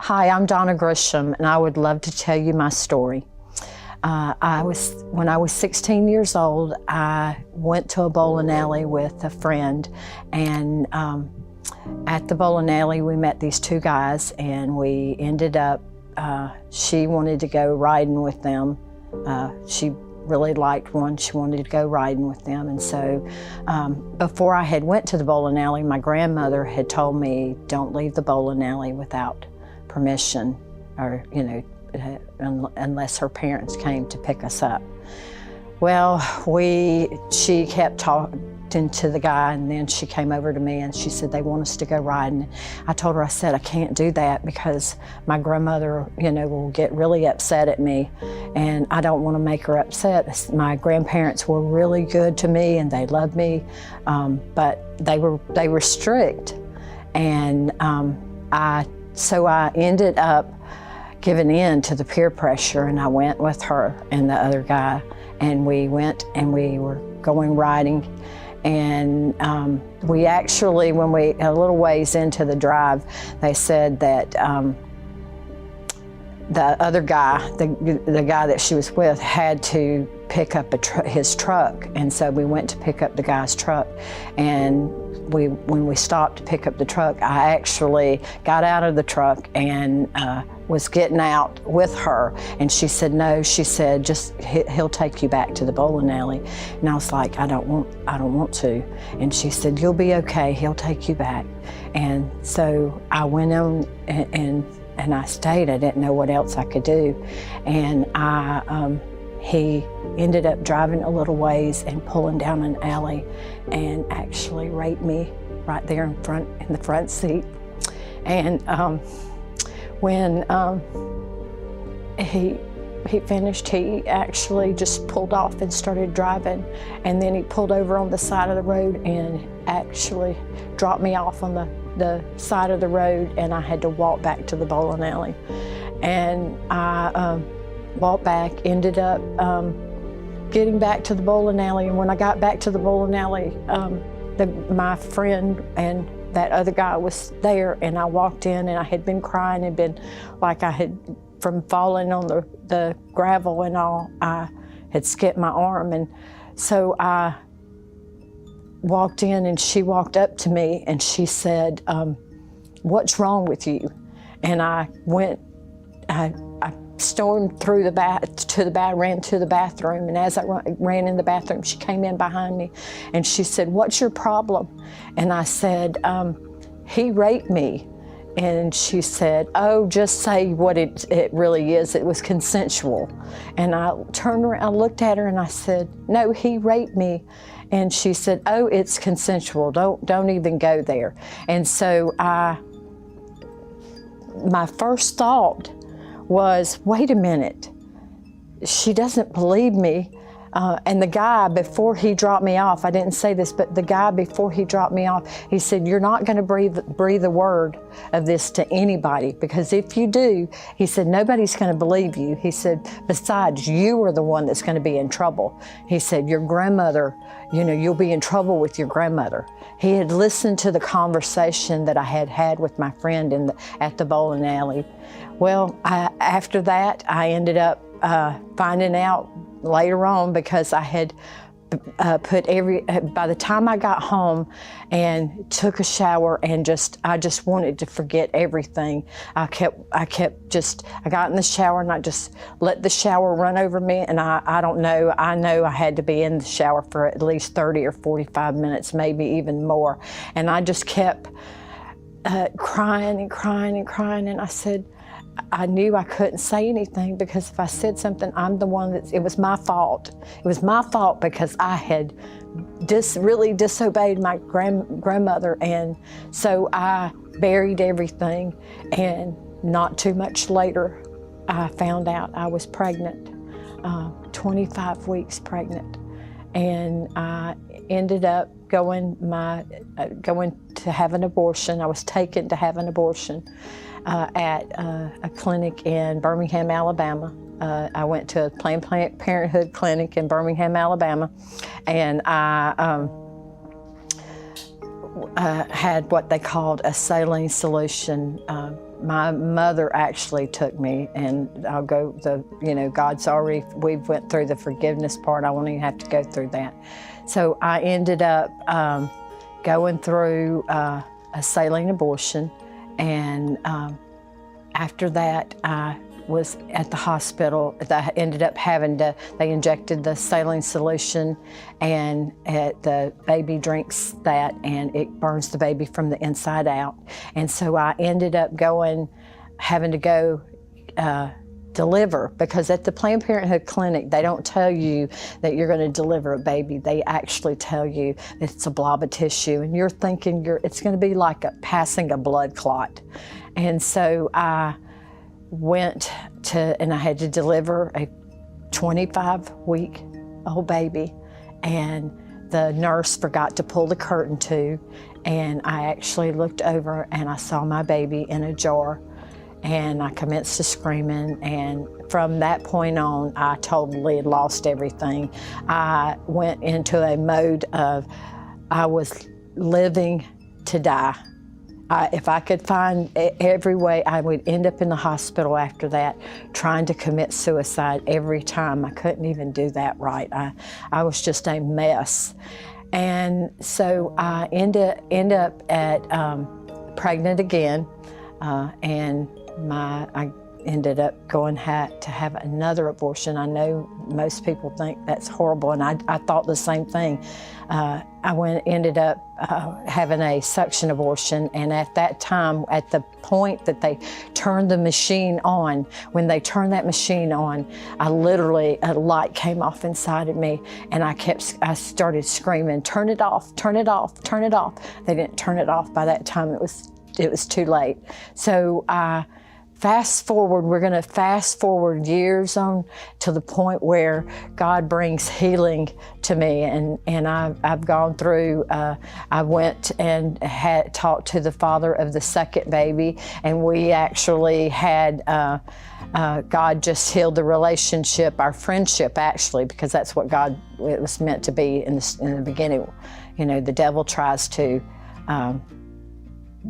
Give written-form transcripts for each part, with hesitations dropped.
Hi, I'm Donna Grisham, and I would love to tell you my story. When I was 16 years old, I went to a bowling alley with a friend, and at the bowling alley we met these two guys, and we ended up, she wanted to go riding with them. She really liked one. She wanted to go riding with them, and so before I had went to the bowling alley, my grandmother had told me, don't leave the bowling alley without permission, or unless her parents came to pick us up. Well, she kept talking to the guy, and then she came over to me and she said they want us to go riding. I told her, I said, I can't do that because my grandmother, will get really upset at me, and I don't want to make her upset. My grandparents were really good to me and they loved me, but they were strict, and so I ended up giving in to the peer pressure, and I went with her and the other guy, and we went and we were going riding. And we actually, when we, a little ways into the drive, they said that the other guy, the guy that she was with, had to pick up his truck. And so we went to pick up the guy's truck. And when we stopped to pick up the truck, I actually got out of the truck and was getting out with her. And she said, no, she said, just he'll take you back to the bowling alley. And I was like, I don't want to. And she said, you'll be okay, he'll take you back. And so I went on and I stayed. I didn't know what else I could do. And he ended up driving a little ways and pulling down an alley and actually raped me right there in the front seat. And when he finished, he actually just pulled off and started driving, and then he pulled over on the side of the road and actually dropped me off on the side of the road, and I had to walk back to the bowling alley. And I walked back, ended up getting back to the bowling alley, and when I got back to the bowling alley, my friend and that other guy was there, and I walked in and I had been crying and been like I had, from falling on the gravel and all, I had skipped my arm. And so I walked in and she walked up to me and she said, what's wrong with you? And I stormed through ran to the bathroom, and as I ran in the bathroom, she came in behind me and she said, what's your problem? And I said, he raped me. And she said, oh, just say what it really is. It was consensual. And I turned around, I looked at her and I said, no, he raped me. And she said, oh, it's consensual. Don't even go there. And so my first thought was, wait a minute, she doesn't believe me. And the guy, before he dropped me off, I didn't say this, but the guy, before he dropped me off, he said, you're not going to breathe a word of this to anybody, because if you do, he said, nobody's going to believe you. He said, besides, you are the one that's going to be in trouble. He said, your grandmother, you'll be in trouble with your grandmother. He had listened to the conversation that I had had with my friend at the bowling alley. Well, after that, I ended up finding out later on, because I had by the time I got home and took a shower and I just wanted to forget everything. I got in the shower and I just let the shower run over me, and I don't know, I know I had to be in the shower for at least 30 or 45 minutes, maybe even more. And I just kept crying and crying and crying, and I said, I knew I couldn't say anything, because if I said something, I'm the one it was my fault. It was my fault because I had really disobeyed my grandmother. And so I buried everything, and not too much later, I found out I was pregnant, 25 weeks pregnant. And I ended up going to have an abortion. I was taken to have an abortion at a clinic in Birmingham, Alabama. I went to a Planned Parenthood clinic in Birmingham, Alabama, and I had what they called a saline solution my mother actually took me, and I'll go God's already, we've went through the forgiveness part. I won't even have to go through that. So I ended up going through a saline abortion, and after that I was at the hospital. I ended up they injected the saline solution, and the baby drinks that, and it burns the baby from the inside out. And so I ended up having to go deliver, because at the Planned Parenthood clinic, they don't tell you that you're going to deliver a baby. They actually tell you that it's a blob of tissue, and you're thinking it's going to be like passing a blood clot. And so I went and I had to deliver a 25-week-old baby, and the nurse forgot to pull the curtain to, and I actually looked over and I saw my baby in a jar, and I commenced to screaming, and from that point on, I totally lost everything. I went into a mode of, I was living to die. If I could find every way, I would end up in the hospital after that, trying to commit suicide every time. I couldn't even do that right. I was just a mess. And so I end up pregnant again, and I ended up going to have another abortion. I know most people think that's horrible, and I thought the same thing. I ended up having a suction abortion, and at that time, at the point that they turned the machine on, when they turned that machine on, a light came off inside of me, and I started screaming, "Turn it off, turn it off, turn it off." They didn't turn it off by that time. It was too late. So we're going to fast forward years on to the point where God brings healing to me, and I've gone through, I went and had talked to the father of the second baby, and we actually had, God just healed the relationship, our friendship actually, because that's what it was meant to be in the beginning. The devil tries to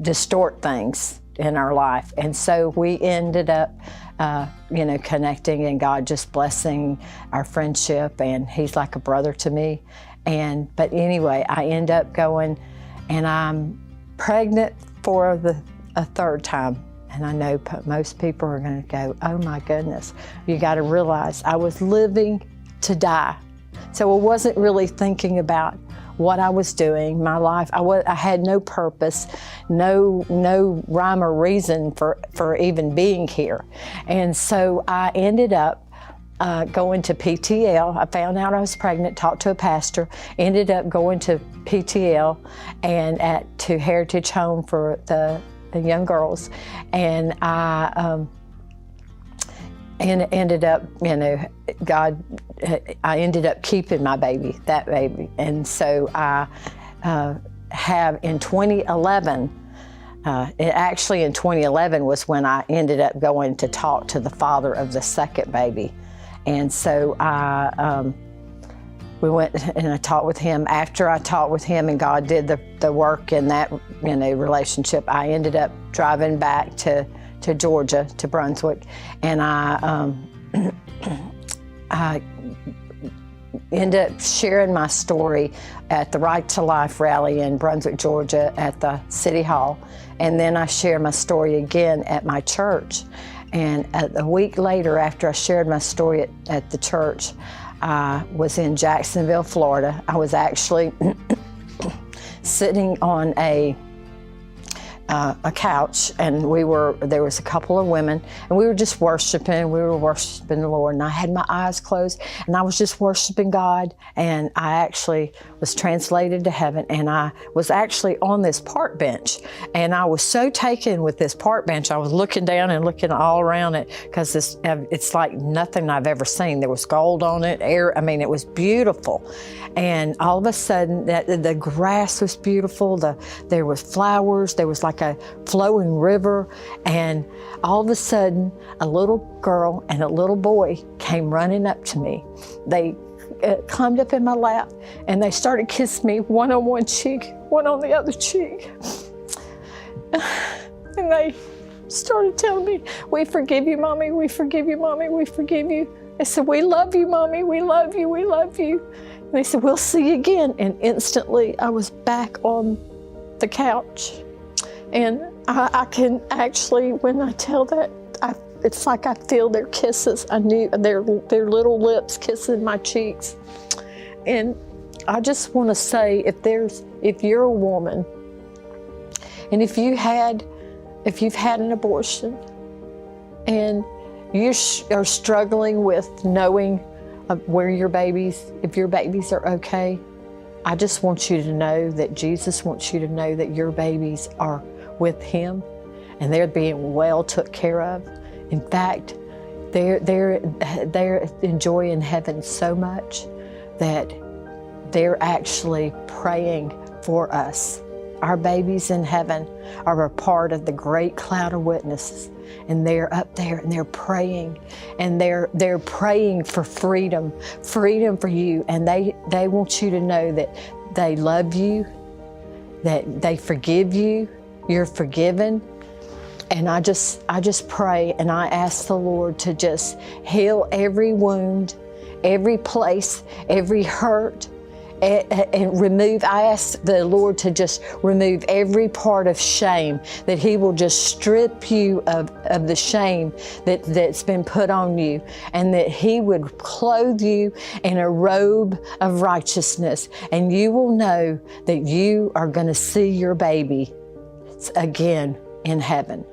distort things in our life. And so we ended up, connecting, and God just blessing our friendship, and he's like a brother to me. But anyway, I end up going, and I'm pregnant for a third time. And I know most people are going to go, "Oh my goodness." You got to realize I was living to die. So I wasn't really thinking about what I was doing, my life. I had no purpose, no rhyme or reason for even being here. And so I ended up going to PTL. I found out I was pregnant, talked to a pastor, ended up going to PTL and to Heritage Home for the young girls. And I ended up, I ended up keeping that baby. And so I have in 2011, actually in 2011 was when I ended up going to talk to the father of the second baby. And so we went and I talked with him. After I talked with him and God did the work in that relationship, I ended up driving back to Georgia, to Brunswick, and I ended up sharing my story at the Right to Life rally in Brunswick, Georgia at the City Hall. And then I shared my story again at my church. And a week later, after I shared my story at the church, I was in Jacksonville, Florida. I was actually sitting on a couch, and there was a couple of women, and we were just worshiping. We were worshiping the Lord, and I had my eyes closed, and I was just worshiping God. And I actually was translated to heaven, and I was actually on this park bench, and I was so taken with this park bench. I was looking down and looking all around it, because it's like nothing I've ever seen. There was gold on it, it was beautiful. And all of a sudden, the grass was beautiful. There was flowers. There was like a flowing river. And all of a sudden, a little girl and a little boy came running up to me. They climbed up in my lap, and they started kissing me, one on one cheek, one on the other cheek. And they started telling me, "We forgive you, Mommy, we forgive you, Mommy, we forgive you." I said, "We love you, Mommy, we love you, we love you." And they said, "We'll see you again." And instantly I was back on the couch. And I can actually, when I tell that, it's like I feel their kisses. I knew their little lips kissing my cheeks. And I just want to say, if you're a woman, and if you've had an abortion, and you are struggling with knowing where your babies, if your babies are okay, I just want you to know that Jesus wants you to know that your babies are with Him, and they're being well took care of. In fact, they're enjoying heaven so much that they're actually praying for us. Our babies in heaven are a part of the great cloud of witnesses, and they're up there and they're praying, and they're praying for freedom for you, and they want you to know that they love you, that they forgive you, you're forgiven. And I just pray, and I ask the Lord to just heal every wound, every place, every hurt, and remove, I ask the Lord to just remove every part of shame, that He will just strip you of the shame that's been put on you, and that He would clothe you in a robe of righteousness, and you will know that you are going to see your baby again in heaven.